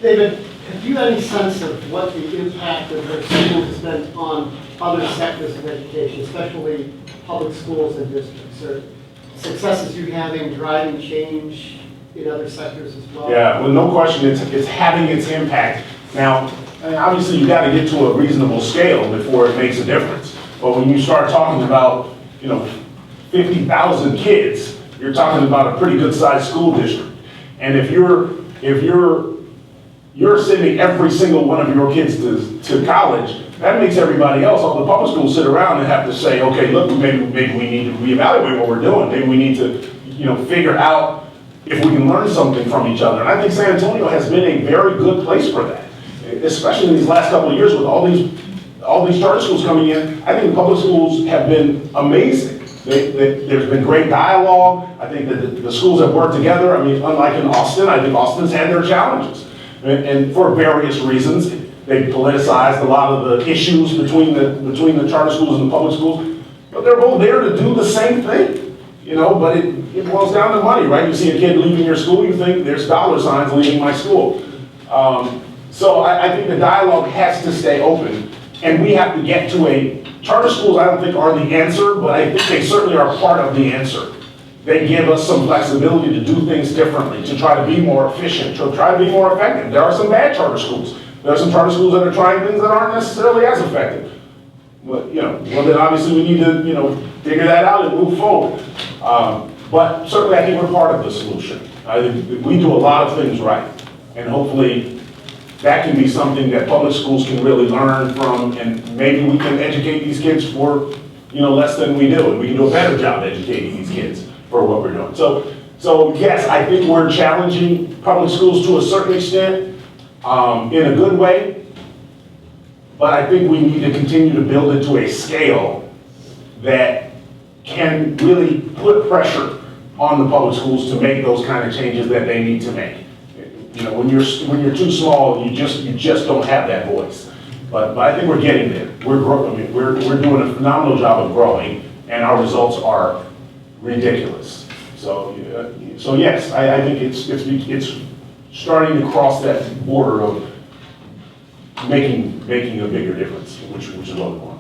David, have you any sense of what the impact of the school has been on other sectors of education, especially public schools and districts? Or successes you're having driving change in other sectors as well? Yeah, well, no question, it's having its impact. Now, obviously, you got to get to a reasonable scale before it makes a difference. But when you start talking about, 50,000 kids, you're talking about a pretty good-sized school district. And if you're sending every single one of your kids to college, that makes everybody else, all the public schools, sit around and have to say, okay, look, maybe we need to reevaluate what we're doing. Maybe we need to, figure out if we can learn something from each other. And I think San Antonio has been a very good place for that, especially in these last couple of years with all these charter schools coming in. I think the public schools have been amazing. There's been great dialogue. I think that the schools have worked together. I mean, unlike in Austin, I think Austin's had their challenges. And for various reasons, they politicized a lot of the issues between the charter schools and the public schools. But they're both there to do the same thing, but it boils down to money, right? You see a kid leaving your school, you think there's dollar signs leaving my school. So I think the dialogue has to stay open, and we have to get to charter schools I don't think are the answer, but I think they certainly are part of the answer. They give us some flexibility to do things differently, to try to be more efficient, to try to be more effective. There are some bad charter schools. There are some charter schools that are trying things that aren't necessarily as effective. But, well, then obviously we need to, figure that out and move forward. But certainly I think we're part of the solution. I think we do a lot of things right, and hopefully that can be something that public schools can really learn from, and maybe we can educate these kids for, less than we do, and we can do a better job educating these kids for what we're doing. So yes, I think we're challenging public schools to a certain extent, in a good way, but I think we need to continue to build it to a scale that can really put pressure on the public schools to make those kind of changes that they need to make. When you're too small, you just don't have that voice. But I think we're getting there. We're doing a phenomenal job of growing, and our results are ridiculous. So yes, I think it's starting to cross that border of making a bigger difference, which is what we want.